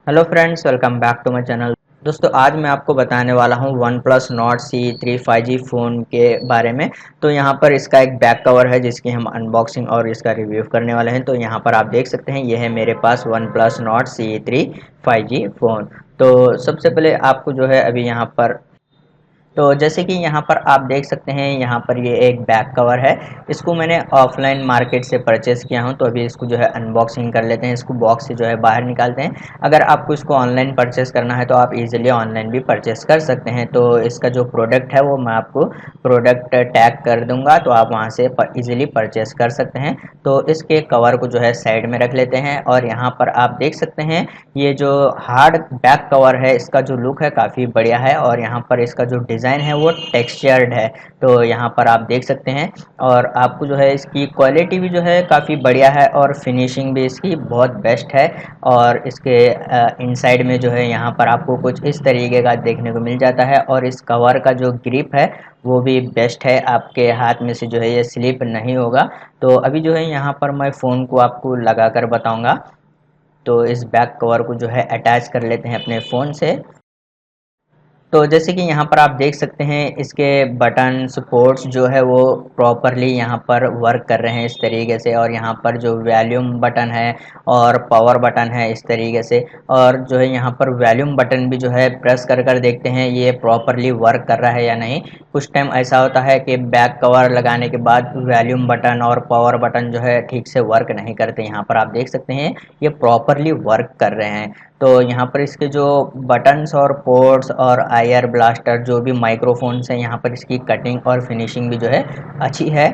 Hello friends, welcome back to my channel. दोस्तों, आज मैं आपको बताने वाला हूं one Plus Nord C3 5G phone के बारे में। तो यहां पर इसका एक बैक कवर है जिसकी हम अनबॉक्सिंग और इसका रिव्यू करने वाले हैं। तो यहां पर आप देख सकते हैं, ये है मेरे पास One Plus Nord C3 5G phone. तो सबसे पहले आपको जो है अभी यहां पर, तो जैसे कि यहाँ पर आप देख सकते हैं, यहाँ पर ये एक बैक कवर है। इसको मैंने ऑफलाइन मार्केट से परचेज़ किया हूँ। तो अभी इसको जो है अनबॉक्सिंग कर लेते हैं, इसको बॉक्स से जो है बाहर निकालते हैं। अगर आपको इसको ऑनलाइन परचेज़ करना है तो आप इजीली ऑनलाइन भी परचेज़ कर सकते हैं। तो इसका जो प्रोडक्ट है वो मैं आपको प्रोडक्ट टैग कर दूंगा, तो आप वहाँ से इजीली परचेज़ कर सकते हैं। तो इसके कवर को जो है साइड में रख लेते हैं और यहाँ पर आप देख सकते हैं, ये जो हार्ड बैक कवर है इसका जो लुक है काफ़ी बढ़िया है और यहाँ पर इसका जो डिज़ाइन है वो टेक्सचर्ड है। तो यहाँ पर आप देख सकते हैं और आपको जो है इसकी क्वालिटी भी जो है काफ़ी बढ़िया है और फिनिशिंग भी इसकी बहुत बेस्ट है। और इसके इनसाइड में जो है यहाँ पर आपको कुछ इस तरीके का देखने को मिल जाता है और इस कवर का जो ग्रिप है वो भी बेस्ट है, आपके हाथ में से जो है ये स्लिप नहीं होगा। तो अभी जो है यहाँ पर मैं फ़ोन को आपको लगा कर बताऊँगा। तो इस बैक कवर को जो है अटैच कर लेते हैं अपने फ़ोन से। तो जैसे कि यहाँ पर आप देख सकते हैं, इसके बटन सपोर्ट्स जो है वो प्रॉपरली यहाँ पर वर्क कर रहे हैं इस तरीके से। और यहाँ पर जो वॉल्यूम बटन है और पावर बटन है इस तरीके से। और जो है यहाँ पर वॉल्यूम बटन भी जो है प्रेस कर कर देखते हैं ये प्रॉपरली वर्क कर रहा है या नहीं। कुछ टाइम ऐसा होता है कि बैक कवर लगाने के बाद वॉल्यूम बटन और पावर बटन जो है ठीक से वर्क नहीं करते। यहाँ पर आप देख सकते हैं ये प्रॉपरली वर्क कर रहे हैं। तो यहाँ पर इसके जो बटन्स और पोर्ट्स और आईआर ब्लास्टर जो भी माइक्रोफोन्स हैं, यहाँ पर इसकी कटिंग और फिनिशिंग भी जो है अच्छी है।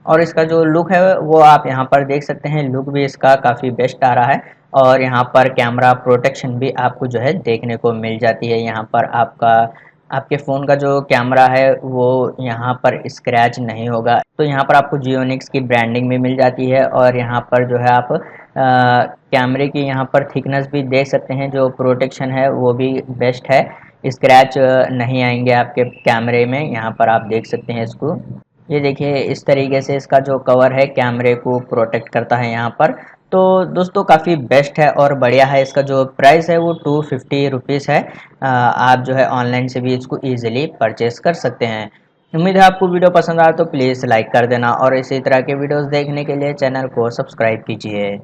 और इसका जो लुक है वो आप यहाँ पर देख सकते हैं, लुक भी इसका काफ़ी बेस्ट आ रहा है। और यहाँ पर कैमरा प्रोटेक्शन भी आपको जो है देखने को मिल जाती है। यहाँ पर आपका आपके फ़ोन का जो कैमरा है वो यहाँ पर स्क्रैच नहीं होगा। तो यहाँ पर आपको जियोनिक्स की ब्रांडिंग भी मिल जाती है और यहाँ पर जो है आप कैमरे की यहाँ पर थिकनेस भी देख सकते हैं, जो प्रोटेक्शन है वो भी बेस्ट है। स्क्रैच नहीं आएंगे आपके कैमरे में। यहाँ पर आप देख सकते हैं इसको, ये देखिए इस तरीके से इसका जो कवर है कैमरे को प्रोटेक्ट करता है यहाँ पर। तो दोस्तों काफ़ी बेस्ट है और बढ़िया है। इसका जो प्राइस है वो 250 रुपीज़ है। आप जो है ऑनलाइन से भी इसको ईजिली परचेस कर सकते हैं। उम्मीद है आपको वीडियो पसंद आया तो प्लीज़ लाइक कर देना और इसी तरह के वीडियोस देखने के लिए चैनल को सब्सक्राइब कीजिए।